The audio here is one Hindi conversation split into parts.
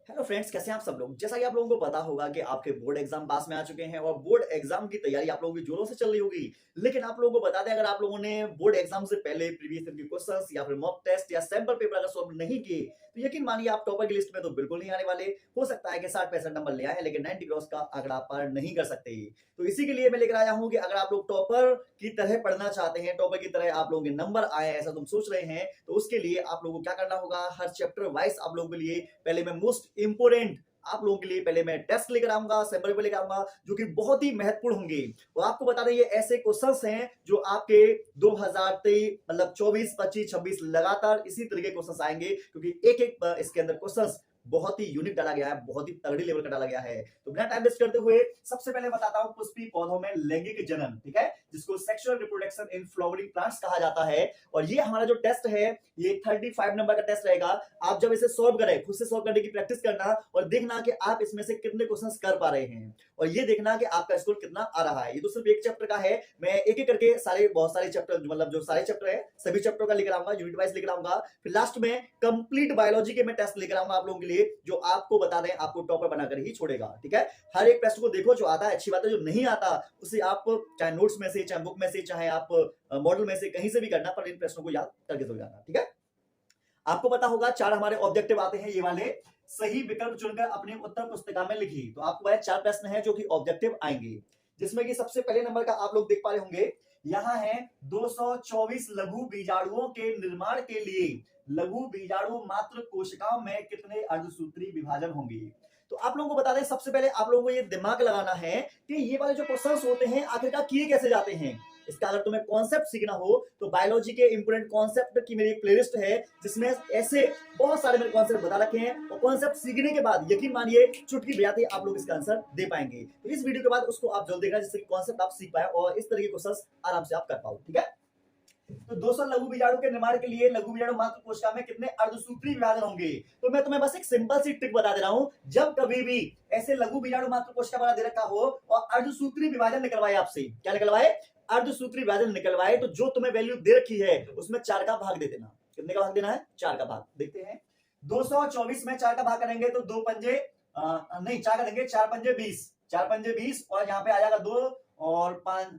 हेलो फ्रेंड्स, कैसे हैं आप सब लोग। जैसा कि आप लोगों को पता होगा कि आपके बोर्ड एग्जाम पास में आ चुके हैं और बोर्ड एग्जाम की तैयारी आप लोगों की जोरों से चल रही होगी। लेकिन आप लोगों को बता दें, अगर आप लोगों ने बोर्ड एग्जाम से पहले प्रीवियस ईयर के क्वेश्चंस या फिर मॉक टेस्ट या सैंपल पेपर अगर सॉल्व नहीं किए तो यकीन मानिए आप टॉपर की लिस्ट में तो बिल्कुल नहीं आने वाले। हो सकता है कि 60-65 नंबर ले आए लेकिन 90 क्रॉस का आंकड़ा पार नहीं कर सकते। तो इसी के लिए मैं लेकर आया हूं कि अगर आप लोग टॉपर की तरह पढ़ना चाहते हैं, टॉपर की तरह आप लोगों के नंबर आए ऐसा तुम सोच रहे हैं, तो उसके लिए आप लोगों को क्या करना होगा, हर चैप्टर वाइज आप लोगों के लिए पहले मैं मोस्ट इंपोर्टेंट आप लोगों के लिए पहले मैं टेस्ट लेकर आऊंगा, सैंपल पेपर लेकर आऊंगा जो कि बहुत ही महत्वपूर्ण होंगे। और आपको बता दें ये ऐसे क्वेश्चंस हैं जो आपके 2023 मतलब 24, 25, 26 लगातार इसी तरह के क्वेश्चंस आएंगे, क्योंकि एक एक इसके अंदर क्वेश्चंस बहुत ही यूनिक डाला गया है, बहुत ही तगड़ी लेवल का डाला गया है। तो बिना टाइम वेस्ट करते हुए सबसे पहले बताता हूं पुष्पी पौधों में लैंगिक जनन, ठीक है, जिसको sexual reproduction in flowering plants कहा जाता है। और ये हमारा जो टेस्ट है ये 35 नंबर का टेस्ट रहेगा। आप जब इसे सॉल्व करें, खुद से सॉल्व करने की प्रैक्टिस करना और देखना कि आप इसमें से कितने क्वेश्चंस कर पा रहे हैं और ये देखना कि आपका स्कोर कितना आ रहा है। ये तो सिर्फ एक चैप्टर का है, मैं एक एक करके सारे बहुत सारे चैप्टर मतलब जो सारे चैप्टर है सभी चैप्टर का लेकर आऊंगा, यूनिट वाइज लेकर आऊंगा। फिर लास्ट में कंप्लीट बायोलॉजी के मैं टेस्ट लेकर आऊंगा आप लोगों के लिए, जो आपको बता दें आपको टॉपर बनाकर ही छोड़ेगा। ठीक है, हर एक टेस्ट को देखो, जो आता है अच्छी बात है, जो नहीं आता उसे आप चाहे नोट्स में से, चाहे बुक में से, चाहे आप मॉडल में से कहीं से भी करना, पर इन प्रश्नों को याद करके चल जाना। ठीक है, आपको पता होगा 4 हमारे ऑब्जेक्टिव आते हैं, ये वाले सही विकल्प चुनकर अपनी उत्तर पुस्तिका में लिखी। तो आपको वह 4 प्रश्न हैं जो कि ऑब्जेक्टिव आएंगे, जिसमें कि सबसे पहले नंबर का आप लोग देख पा रहे होंगे, यहां है 224 लघु बीजाणुओं के निर्माण के लिए लघु बीजाणु मात्र कोशिकाओं में कितने अर्धसूत्री विभाजन होंगे। तो आप लोगों को बता दें, सबसे पहले आप लोगों को ये दिमाग लगाना है कि ये वाले जो क्वेश्चंस होते हैं आखिरकार किए कैसे जाते हैं। इसका अगर तुम्हें कॉन्सेप्ट सीखना हो तो बायोलॉजी के इंपोर्टेंट कॉन्सेप्ट की मेरी एक प्लेलिस्ट है, जिसमें ऐसे बहुत सारे मेरे कॉन्सेप्ट बता रखे हैं, और कॉन्सेप्ट सीखने के बाद यकीन मानिए चुटकी बजाते आप लोग इसका आंसर दे पाएंगे। तो इस वीडियो के बाद उसको आप जल्द देखना, जिससे कॉन्सेप्ट आप सीख पाए और इस तरह के क्वेश्चंस आराम से आप कर पाओ। ठीक है, तो 200 लघु बीजाणु के निर्माण के लिए लघु बीजाणु मात्र कोशिका में कितने अर्धसूत्री विभाजन होंगे। तो मैं तुम्हें बस एक सिंपल सी ट्रिक बता दे रहा हूं, जब कभी भी ऐसे लघु बीजाणु मात्र कोशिका वाला दे रखा हो और अर्धसूत्री विभाजन निकलवाए आपसे, क्या निकलवाए, अर्धसूत्री विभाजन निकलवाए, तो जो तुम्हें वैल्यू दे रखी है उसमें 4 का भाग दे देना। कितने का भाग देना है, 4 का भाग। देखते हैं 224 में 4 का भाग करेंगे तो 2 पंजे नहीं 4 करेंगे, 4 पंजे 20, 4 पंजे 20 और यहाँ पे आ जाएगा 2 और 5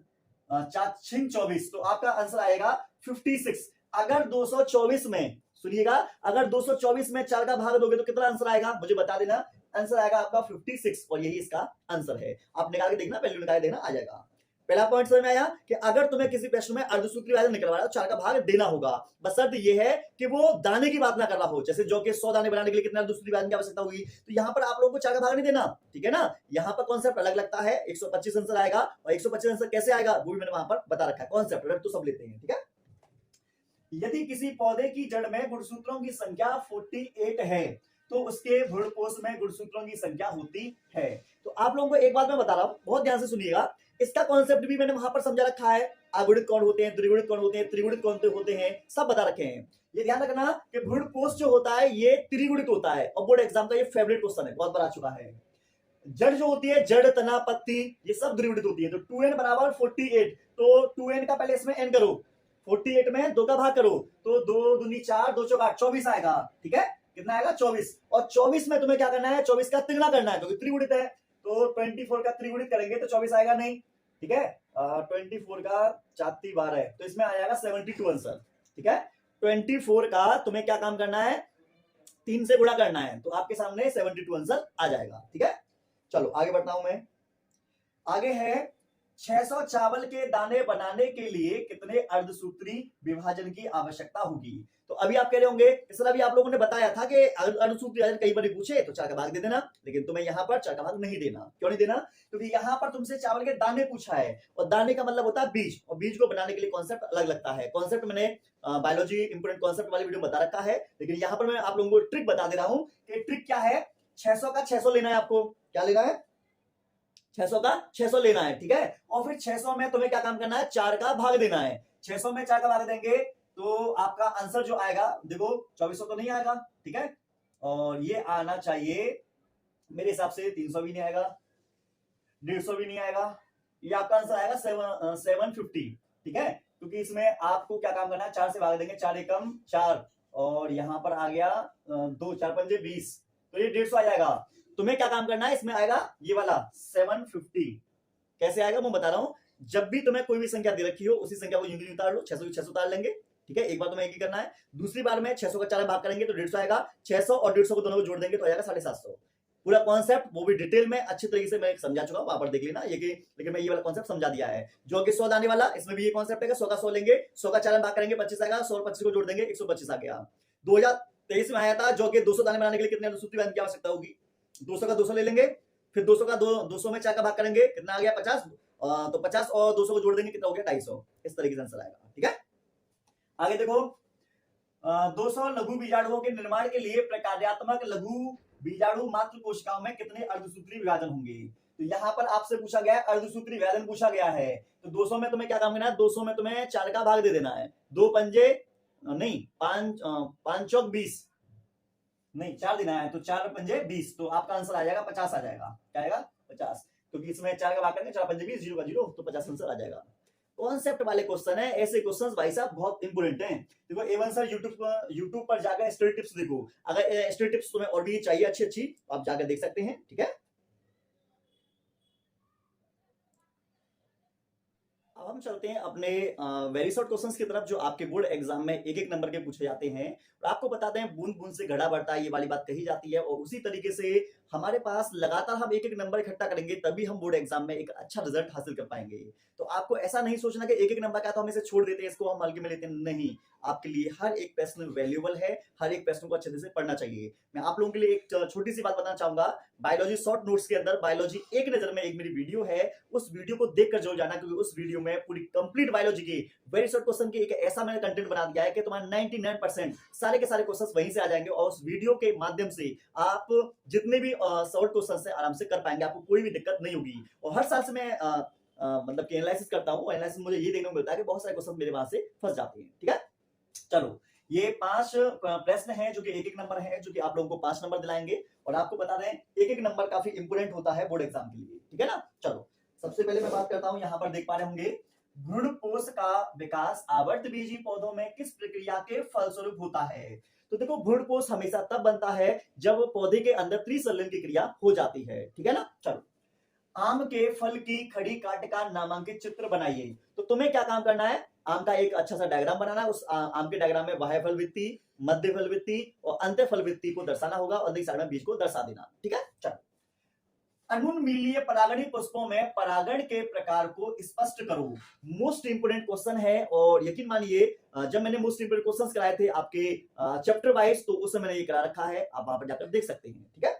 4 6 24, तो आपका आंसर आएगा 56। अगर 224 में, सुनिएगा, अगर 224 में 4 का भाग दोगे तो कितना आंसर आएगा मुझे बता देना। आंसर आएगा आपका 56 और यही इसका आंसर है। आप निकाल के देखना, वैल्यू निकाल के देखना, आ जाएगा। पहला पॉइंट समझ में आया कि अगर तुम्हें किसी प्रश्न में अर्धसूत्री विभाजन निकलवाना तो 4 का भाग देना होगा। बस शर्त यह है कि वो दाने की बात ना कर रहा हो, जैसे जो कि 100 दाने बनाने के लिए कितना अर्धसूत्री विभाजन की आवश्यकता होगी, तो यहां पर आप लोगों को 4 का भाग नहीं देना। ठीक है ना, यहां पर कॉन्सेप्ट अलग लगता है, 125 आंसर आएगा, और 125 आंसर कैसे आएगा वो भी मैंने वहां पर बता रखा है। कॉन्सेप्ट अलग तो सब लेते हैं। ठीक है, यदि किसी पौधे की जड़ में गुणसूत्रों की संख्या 48 है तो उसके भ्रूणपोष में गुणसूत्रों की संख्या होती है। तो आप लोगों को एक बात मैं बता रहा हूं, बहुत ध्यान से सुनिएगा, इसका कॉन्सेप्ट भी मैंने वहां पर समझा रखा है। अगुणित कौन होते हैं, द्विगुणित कौन होते हैं, त्रिगुणित कौन होते हैं, सब बता रखे हैं। ये ध्यान रखना कि भ्रूणपोष जो होता है ये त्रिगुणित होता है, और बोर्ड एग्जाम का ये फेवरेट क्वेश्चन है, बहुत बार आ चुका है। जड़ जो होती है, जड़, तना, पत्ती, ये सब द्विगुणित होती है। तो 2n बराबर 48, तो 2n का पहले इसमें n करो, 48 में 2 का भाग करो तो 2 दूनी 4, 2 चौका 24 आएगा। ठीक है, कितना आएगा 24, और 24 में तुम्हें क्या करना है, 24 का तिगुना करना है क्योंकि त्रिगुणित है। तो 24 का त्रिगुणित करेंगे तो 24 आएगा नहीं। ठीक है, 24 का 4 12 है, तो इसमें आ जाएगा 72 आंसर। ठीक है, 24 का तुम्हें क्या काम करना है, 3 से गुणा करना है, तो आपके सामने 72 आंसर आ जाएगा। ठीक है, चलो आगे बढ़ता हूं मैं। आगे है 600 चावल के दाने बनाने के लिए कितने अर्धसूत्री विभाजन की आवश्यकता होगी। तो अभी आप कह रहे होंगे सर अभी आप लोगों ने बताया था कि अर्धसूत्री विभाजन कई बार पूछे तो 4 का भाग दे देना, लेकिन तुम्हें यहां पर 4 का भाग नहीं देना। क्यों नहीं देना, क्योंकि यहां पर तुमसे चावल के दाने पूछा है, और दाने का मतलब होता है बीज, और बीज को बनाने के लिए कॉन्सेप्ट अलग लगता है। कॉन्सेप्ट मैंने बायोलॉजी इंपोर्टेंट कॉन्सेप्ट वाली वीडियो बता रखा है, लेकिन यहां पर मैं आप लोगों को ट्रिक बता दे रहा हूं कि ट्रिक क्या है। 600 का 600 लेना है आपको, क्या लेना है, 600 का 600 लेना है। ठीक है, और फिर 600 में तुम्हें क्या काम करना है, 4 का भाग देना है। 600 में 4 का भाग देंगे तो आपका आंसर जो आएगा, देखो 2400 तो नहीं आएगा। ठीक है, और ये आना चाहिए मेरे हिसाब से 300 भी नहीं आएगा, 150 भी नहीं आएगा, ये आपका आंसर आएगा 750। ठीक है, क्योंकि इसमें आपको क्या काम करना है, 4 से भाग देंगे, 4 एकम 4, और यहां पर आ गया 2 4 पंजे 20, तो ये 150 आ जाएगा। तुम्हें क्या काम करना है, इसमें आएगा ये वाला 750। कैसे आएगा मैं बता रहा हूं। जब भी तुम्हें कोई भी संख्या दे रखी हो उसी संख्या को यूं उतार लो, 600 600 उतार लेंगे, ठीक है। एक बार तुम्हें एक ही करना है, दूसरी बार में 600 का 4 भाग करेंगे तो 150 आएगा, 600 और 150 को दोनों को जोड़ देंगे तो आएगा 750। पूरा कॉन्सेप्ट वो भी डिटेल में अच्छी तरीके से मैं समझा चुका हूं, वहां पर देख लेना ये कि, लेकिन मैं ये वाला कॉन्सेप्ट समझा दिया है। जो कि 100 आने वाला, इसमें भी ये कॉन्सेप्ट है, 100 का 100 लेंगे, 100 का 4 भाग करेंगे 25 आएगा, 100 और 25 को जोड़ देंगे 125 आ गया। 2023 में आया था जो कि 200 दाने बनाने के लिए कितने अनुसूत्री वैल्यू की आवश्यकता होगी, 200 का 200 ले लेंगे, फिर 200 का 200 में 4 का भाग करेंगे, कितना आ गया 50, तो 50 और 200 को जोड़ देंगे कितना हो गया 250। इस तरीके से आंसर आएगा, ठीक है। आगे देखो, 200 लघु बीजाणुओं के निर्माण के लिए प्रकार्यात्मक लघु बीजाणु मात्र कोशिकाओं में कितने अर्धसूत्री विभाजन होंगे। तो यहाँ पर आपसे पूछा गया है, अर्धसूत्री विभाजन पूछा गया है। तो 200 में तुम्हें क्या काम करना है, 200 में तुम्हें 4 का भाग दे देना है, 2 पंजे नहीं 5 चौक 20 नहीं 4 देना है, तो 4 पंजे 20, तो आपका आंसर आ जाएगा 50 आ जाएगा। क्या आएगा 50, क्योंकि इसमें 4 का भाग करेंगे 4 पंजे 20, 0 का 0, तो 50 आंसर आ जाएगा। कॉन्सेप्ट वाले क्वेश्चन है, ऐसे क्वेश्चंस भाई साहब बहुत इंपोर्टेंट हैं। देखो एवन सर यूट्यूब पर जाकर स्टडी टिप्स देखो, अगर स्टडी टिप्स तुम्हें और भी चाहिए अच्छी अच्छी आप जाकर देख सकते हैं, ठीक है। अब हम चलते हैं अपने वेरी शॉर्ट क्वेश्चंस की तरफ, जो आपके बोर्ड एग्जाम में एक एक नंबर के पूछे जाते हैं। और आपको बताते हैं बूंद बूंद से घड़ा बढ़ता है, ये वाली बात कही जाती है, और उसी तरीके से हमारे पास लगातार हम एक एक नंबर इकट्ठा करेंगे तभी हम बोर्ड एग्जाम में एक अच्छा रिजल्ट हासिल कर पाएंगे। तो आपको ऐसा नहीं सोचना कि एक एक नंबर का तो हम इसे छोड़ देते हैं, इसको हम हल्के में लेते हैं, नहीं। आपके लिए हर एक प्रश्न वैल्यूएबल है, हर एक प्रश्न को अच्छे से पढ़ना चाहिए। मैं आप लोगों के लिए एक छोटी सी बात बताना चाहूंगा, बायोलॉजी शॉर्ट नोट्स के अंदर बायोलॉजी एक नजर में एक मेरी वीडियो है, उस वीडियो को देखकर जरूर जाना, क्योंकि उस वीडियो में पूरी कंप्लीट बायोलॉजी की वेरी शॉर्ट क्वेश्चन की एक ऐसा मैंने कंटेंट बना दिया है कि तुम्हारा 99% सारे के सारे क्वेश्चन वहीं से आ जाएंगे, और उस वीडियो के माध्यम से आप जितने भी शॉर्ट क्वेश्चन से आराम से कर पाएंगे, आपको कोई भी दिक्कत नहीं होगी। और हर साल से मैं मतलब कि एनालिसिस करता हूँ, एनालिसिस मुझे ये देखने को मिलता है कि बहुत सारे क्वेश्चन मेरे वहां से फंस जाते हैं, ठीक है। चलो, ये 5 प्रश्न हैं जो कि एक एक नंबर है, जो कि आप लोगों को 5 नंबर दिलाएंगे, और आपको बता दें एक एक नंबर काफी इंपोर्टेंट होता है बोर्ड एग्जाम के लिए, ठीक है ना। चलो, सबसे पहले मैं बात करता हूं, यहाँ पर देख पा रहे होंगे, भ्रूणपोष का विकास आवर्तबीजी पौधों में किस प्रक्रिया के फलस्वरूप होता है। तो देखो, भ्रूणपोष हमेशा तब बनता है जब पौधे के अंदर त्रिसंलन की क्रिया हो जाती है, ठीक है ना। चलो, आम के फल की खड़ी काट का नामांकित चित्र बनाइए। तो तुम्हें क्या काम करना है, आम का एक अच्छा सा डायग्राम बनाना है, उस आम के डायग्राम में बाह्य फल वृत्ति, मध्य फल वृत्ति और अंत्य फल वृत्ति को दर्शाना होगा, और अंदर साइड में बीज को दर्शा देना, ठीक है। चलो, अनुन्मीलीय परागणी पुष्पों में परागण के प्रकार को स्पष्ट करो। मोस्ट इंपोर्टेंट क्वेश्चन है, और यकीन मानिए जब मैंने मोस्ट इंपोर्टेंट क्वेश्चंस कराए थे आपके चैप्टर वाइज, तो उस समय मैंने ये करा रखा है, आप वहां पर जाकर देख सकते हैं, ठीक है।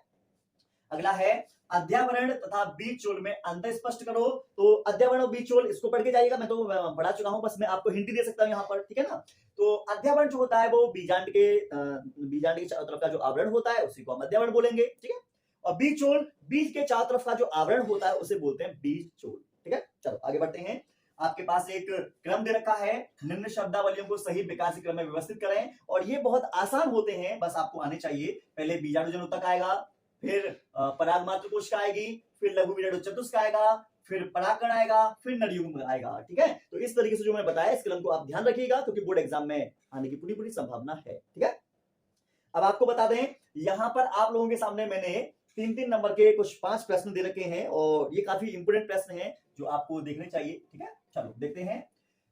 अगला है अध्यावरण तथा बीज चोल में अंतर स्पष्ट करो। तो अध्यावरण और बीज चोल इसको पढ़ के जाइएगा, मैं तो पढ़ा चुका हूं, बस मैं आपको हिंट दे सकता हूं यहाँ पर, ठीक है ना। तो अध्यावरण जो होता है वो बीजांड के चारों तरफ का जो आवरण होता है उसी को हम अध्यावरण बोलेंगे, ठीक है। और बीज चोल, बीज के चारों तरफ का जो आवरण होता है उसे बोलते हैं बीज चोल, ठीक है। चलो आगे बढ़ते हैं। आपके पास एक क्रम दे रखा है, निम्न शब्दावलियों को सही विकास क्रम में व्यवस्थित करें, और ये बहुत आसान होते हैं, बस आपको आने चाहिए। पहले बीजाणु तक आएगा, फिर पराग मात्र कोशिका आएगी, फिर लघु बीजाणु चतुष्क आएगा, फिर परागकण आएगा, फिर नरयुग्म आएगा, ठीक है। तो इस तरीके से जो मैंने बताया, इस क्रम को आप ध्यान रखिएगा, क्योंकि बोर्ड एग्जाम में आने की पूरी पूरी संभावना है, ठीक है। अब आपको बता दें, यहां पर आप लोगों के सामने मैंने 3-3 नंबर के कुछ 5 प्रश्न दे रखे हैं, और ये काफी इंपोर्टेंट प्रश्न हैं जो आपको देखने चाहिए, ठीक है। चलो देखते हैं,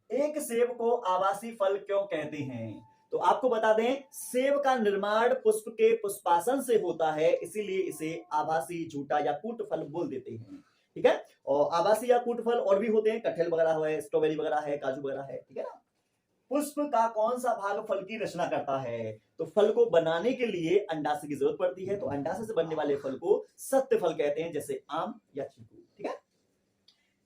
एक सेब को आवासी फल क्यों कहते हैं। तो आपको बता दें, सेब का निर्माण पुष्प के पुष्पासन से होता है, इसीलिए इसे आभासी, झूठा या कूट फल बोल देते हैं, ठीक है। और आभासी या कूट फल और भी होते हैं, कटहल वगैरह है, स्ट्रॉबेरी वगैरह है, काजू वगैरह है, ठीक है ना। पुष्प का कौन सा भाग फल की रचना करता है। तो फल को बनाने के लिए अंडाशय की जरूरत पड़ती है, तो अंडाशय से बनने वाले फल को सत्य फल कहते हैं, जैसे आम या चीकू, ठीक है।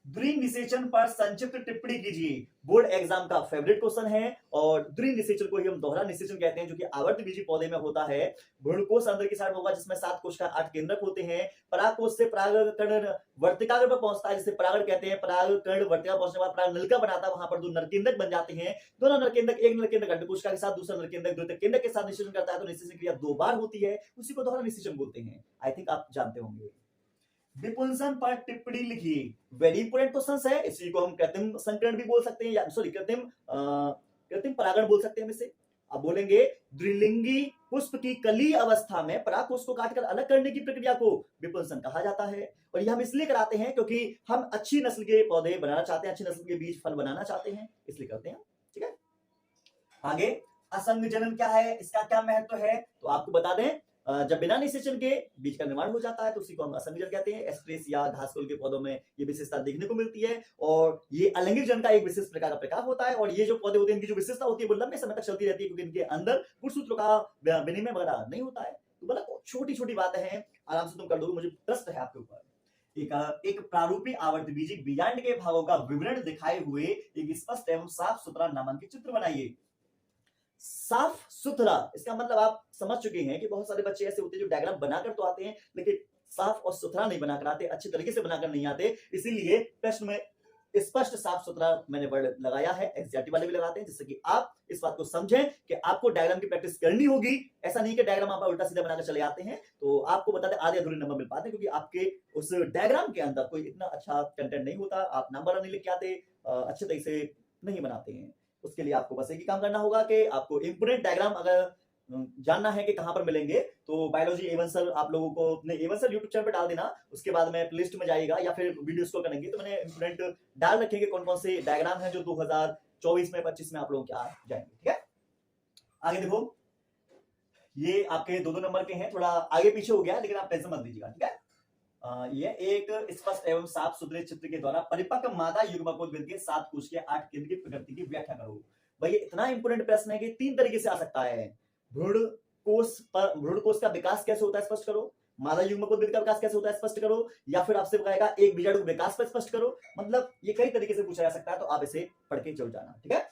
द्वि निषेचन पर संक्षिप्त टिप्पणी कीजिए, बोर्ड एग्जाम का फेवरेट क्वेश्चन है, और द्वि निषेचन को ही हम दोहरा निषेचन कहते हैं, जो कि आवर्तबीजी पौधे में होता है। भ्रूणकोश अंदर की साइड होगा, जिसमें 7 कोशिका 8 केंद्रक होते हैं। परागकोश से परागकण वर्तिकाग्र पर पहुंचता है, जिसे परागण कहते हैं। परागकण वर्तिका पहुंचने के बाद पराग नलिका बनाता है, वहां पर 2 नरकेंद्रक बन जाते हैं। दोनों नरकेंद्रक, एक नरकेंद्रक अंड कोशिका के साथ, दूसरा नरकेंद्रक द्वितीयक केंद्रक के साथ निषेचन करता है, तो निषेचन क्रिया 2 बार होती है, उसी को दोहरा निषेचन बोलते हैं। आई थिंक आप जानते होंगे। विपुंसन पर टिप्पणी लिखिए, वेरी इंपोर्टेंट क्वेश्चन है, इसी को हम कृत्रिम संकरण भी बोल सकते हैं, या सॉरी कृत्रिम परागण बोल सकते हैं इसे। आप बोलेंगे द्विलिंगी पुष्प की कली अवस्था में परागकोश को काटकर अलग करने की प्रक्रिया को विपुंसन कहा जाता है। और ये हम इसलिए कराते हैं क्योंकि हम अच्छी नस्ल के पौधे बनाना चाहते हैं, अच्छी नस्ल के बीज फल बनाना चाहते हैं, इसलिए करते हैं। ठीक है, आगे असंग जनन क्या है, इसका क्या महत्व है, तो आपको बता दें जब बिना निषेचन के बीज का निर्माण हो जाता है तो उसी को हम असंग जनन कहते हैं। एस्ट्रेस या घासफूल के पौधों में ये विशेषता देखने को मिलती है और ये अलैंगिक जनन का एक विशेष प्रकार का प्रकार होता है। और ये जो पौधे होते हैं इनकी जो विशेषता होती है वो लंबे समय तक चलती रहती है क्योंकि इनके अंदर गुणसूत्रों का विनिमय वगैरह नहीं होता है। तो मतलब छोटी छोटी बातें हैं, आराम से तुम कर दोगे। मुझे ट्रस्ट है आपके ऊपर। एक प्रारूपी आवर्तबीजिक बीजांड के भागों का विवरण दिखाए हुए एक स्पष्ट एवं साफ सुथरा नामांकित चित्र बनाइए। साफ सुथरा इसका मतलब आप समझ चुके हैं कि बहुत सारे बच्चे ऐसे होते हैं जो डायग्राम बनाकर तो आते हैं लेकिन साफ और सुथरा नहीं बनाकर आते, अच्छे तरीके से बनाकर नहीं आते। इसीलिए प्रश्न में स्पष्ट साफ सुथरा मैंने वर्ड लगाया है, एसजीआरटी वाले भी लगाते हैं, जिससे कि आप इस बात को समझें कि आपको डायग्राम की प्रैक्टिस करनी होगी। ऐसा नहीं कि डायग्राम आप उल्टा सीधा बनाकर चले आते हैं तो आपको बता दें आधे अधूरे नंबर मिल पाते हैं क्योंकि आपके उस डायग्राम के अंदर कोई इतना अच्छा कंटेंट नहीं होता, आप नंबर नहीं लिख के आते, अच्छे तरीके से नहीं बनाते हैं। उसके लिए आपको बस एक ही काम करना होगा कि आपको इंपोर्टेंट डायग्राम अगर जानना है कि कहां पर मिलेंगे तो बायोलॉजी एवन सर आप लोगों को अपने एवन सर यूट्यूब चैनल पर डाल देना। उसके बाद में प्लेलिस्ट में जाएगा या फिर वीडियो को करेंगे तो मैंने इंपोर्टेंट डाल रखेंगे कौन कौन से डायग्राम है जो 2024 में 25 में आप लोगों के आ जाएंगे। ठीक है, आगे देखो ये आपके दो नंबर के हैं, थोड़ा आगे पीछे हो गया लेकिन आप टेंशन मत लीजिएगा। ठीक है, ये एक स्पष्ट एवं साफ सुथरे चित्र के द्वारा परिपक्व मादा युग्मकोद्भिद के 7 कोश के 8 केंद्र की प्रकृति की व्याख्या करो। भाई इतना इंपोर्टेंट प्रश्न है कि 3 तरीके से आ सकता है। भ्रूण कोश का विकास कैसे होता है स्पष्ट करो, मादा युग्मकोद्भिद का विकास कैसे होता है स्पष्ट करो, या फिर आपसे कहेगा एक बीजाणु विकास पर स्पष्ट करो। मतलब ये कई तरीके से पूछा जा सकता है तो आप इसे पढ़ के चल जाना। ठीक है,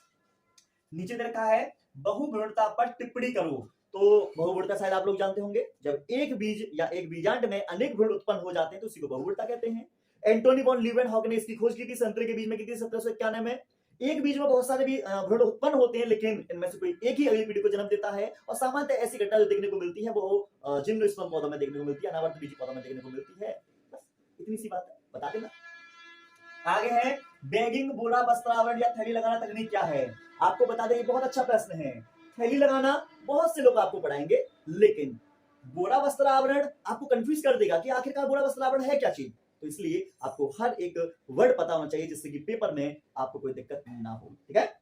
नीचे दे रखा है बहुभ्रूणता पर टिप्पणी करो। तो बहुभ्रूणता शायद आप लोग जानते होंगे, जब एक बीज या एक बीजांड में अनेक भ्रूण उत्पन्न हो जाते हैं तो उसी को बहुभ्रूणता कहते हैं। एंटोनी वॉन लीवेनहॉक ने इसकी खोज की थी संतरे के बीज में की थी 1791 में। एक बीज में बहुत सारे भी भ्रूण उत्पन्न होते हैं लेकिन इनमें से कोई एक ही अगली पीढ़ी को जन्म देता है। और सामान्यतः ऐसी घटना जो देखने को मिलती है वो जिम्नोस्पर्म पौधों में देखने को मिलती है, अनावर्तबीजी पौधों में देखने को मिलती है। बस इतनी सी बात है, बता देना। आगे है बैगिंग बोरा वस्त्रावरण या थैली लगाना तकनीक क्या है। आपको बता दें ये बहुत अच्छा प्रश्न है। थैली लगाना बहुत से लोग आपको पढ़ाएंगे लेकिन बोरा वस्त्र आवरण आपको कंफ्यूज कर देगा कि आखिरकार बोरा वस्त्र आवरण है क्या चीज। तो इसलिए आपको हर एक वर्ड पता होना चाहिए जिससे कि पेपर में आपको कोई दिक्कत ना हो। ठीक है,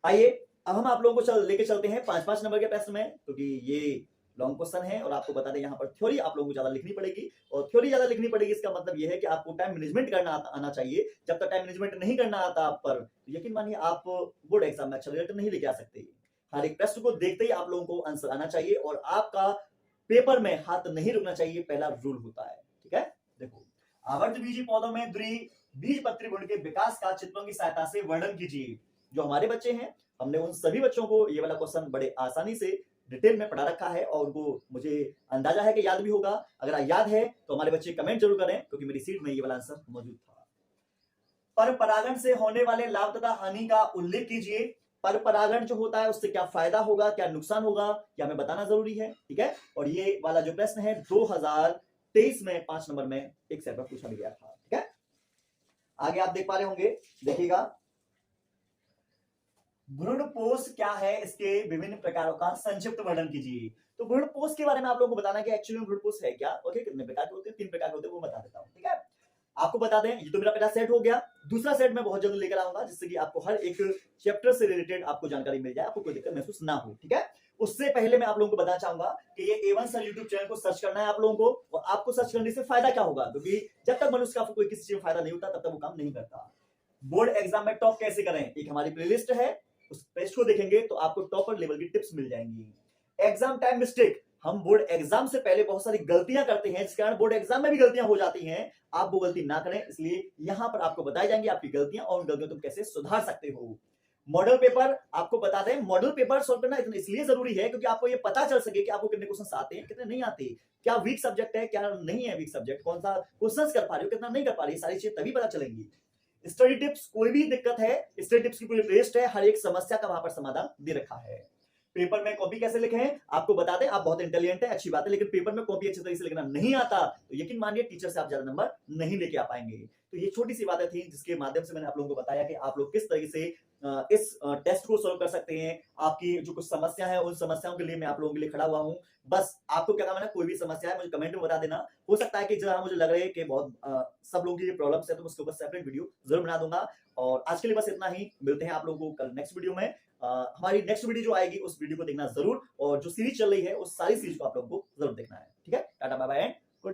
आइए अब हम आप लोगों को लेके चलते हैं 5-5 नंबर के प्रश्न में क्योंकि ये लॉन्ग क्वेश्चन है और आपको बता दें यहाँ पर थ्योरी आप लोगों को ज्यादा लिखनी पड़ेगी। और थ्योरी ज्यादा लिखनी पड़ेगी इसका मतलब ये है कि आपको टाइम मैनेजमेंट करना आना चाहिए। जब तक टाइम मैनेजमेंट नहीं करना आता आप पर तो यकीन मानिए आप बोर्ड एग्जाम में अच्छा रिजल्ट नहीं लेके आ सकते। हर एक प्रश्न को देखते ही आप लोगों को आंसर आना चाहिए और आपका पेपर में हाथ नहीं रुकना चाहिए, पहला रूल होता है। ठीक है, देखो आवर्तबीजी पौधों में द्विबीजपत्री भ्रूण के विकास का चित्रों की सहायता से वर्णन कीजिए। जो हमारे बच्चे हैं हमने उन सभी बच्चों को ये वाला क्वेश्चन बड़े आसानी से डिटेल में पढ़ा रखा है और उनको मुझे अंदाजा है कि याद भी होगा। अगर याद है तो हमारे बच्चे कमेंट जरूर करें क्योंकि मेरी सीट में ये वाला आंसर मौजूद था। पर परागण से होने वाले लाभ तथा हानि का उल्लेख कीजिए। पर परागण जो होता है उससे क्या फायदा होगा, क्या नुकसान होगा, क्या हमें बताना जरूरी है। ठीक है, और ये वाला जो प्रश्न है 2023 में 5 नंबर में एक सेट पर पूछा गया था। ठीक है, आगे आप देख पा रहे होंगे, देखिएगा भ्रूणपोष क्या है, इसके विभिन्न प्रकारों का संक्षिप्त वर्णन कीजिए। तो भ्रूणपोष के बारे में आप लोगों को बताना कि एक्चुअली में भ्रूणपोष है क्या। ओके, कितने प्रकार के होते हैं, 3 प्रकार के होते हैं, वो बता देता हूं। ठीक है, आपको बता दें ये तो मेरा पहला सेट हो गया। दूसरा सेट मैं बहुत जल्द लेकर आऊंगा जिससे कि आपको हर एक चैप्टर से रिलेटेड आपको जानकारी मिल जाए, आपको कोई दिक्कत महसूस ना हो। ठीक है, उससे पहले मैं आप लोगों को बताना चाहूंगा कि ये एवन सर यूट्यूब चैनल को सर्च करना है आप लोगों को। और आपको सर्च करने से फायदा क्या होगा, क्योंकि जब तक मनुष्य का कोई किसी चीज में फायदा नहीं होता तब तक वो काम नहीं करता। बोर्ड एग्जाम में टॉप कैसे करें, एक हमारी प्लेलिस्ट है, उस पेज को देखेंगे तो आपको टॉपर लेवल की टिप्स मिल जाएंगी। एग्जाम टाइम मिस्टेक, हम बोर्ड एग्जाम से पहले बहुत सारी गलतियां करते हैं जिसके कारण बोर्ड एग्जाम में भी गलतियां हो जाती हैं। आप वो गलती ना करें, इसलिए यहां पर आपको बताई जाएंगी आपकी गलतियां और उन गलतियों तुम कैसे सुधार सकते हो। मॉडल पेपर आपको बता दें, मॉडल पेपर सॉल्व करना इसलिए जरूरी है क्योंकि आपको ये पता चल सके कि आपको कितने क्वेश्चन आते हैं, कितने नहीं आते, क्या वीक सब्जेक्ट है, क्या नहीं है वीक सब्जेक्ट, कौन सा क्वेश्चन कर पा रहे हो, कितना नहीं कर पा रही, सारी चीजें तभी पता चलेंगी। स्टडी टिप्स, कोई भी दिक्कत है स्टडी टिप्स की पूरी लिस्ट है, हर एक समस्या का वहां पर समाधान दे रखा है। पेपर में कॉपी कैसे लिखें आपको बता दें, आप बहुत इंटेलिजेंट है, अच्छी बात है, लेकिन पेपर में कॉपी अच्छी तरीके से लिखना नहीं आता तो यकीन मानिए टीचर से आप ज्यादा नंबर नहीं लेके आ पाएंगे। तो ये छोटी सी बातें थी जिसके माध्यम से मैंने आप लोगों को बताया कि आप लोग किस तरीके से इस टेस्ट को सॉल्व कर सकते हैं। आपकी जो कुछ समस्या है उन समस्याओं के लिए मैं आप लोगों के लिए खड़ा हुआ हूँ। बस आपको क्या काम है ना, कोई भी समस्या है मुझे कमेंट में बता देना। हो सकता है कि जहाँ मुझे लग रहा है कि बहुत सब लोगों की प्रॉब्लम्स है तो मैं उसके ऊपर सेपरेट वीडियो जरूर बना दूंगा। और आज के लिए बस इतना ही, मिलते हैं आप लोगों को कल नेक्स्ट वीडियो में। हमारी नेक्स्ट वीडियो जो आएगी उस वीडियो को देखना जरूर, और जो सीरीज चल रही है उस सारी सीरीज को आप लोगों को जरूर देखना है। ठीक है, टाटा बाय बाय।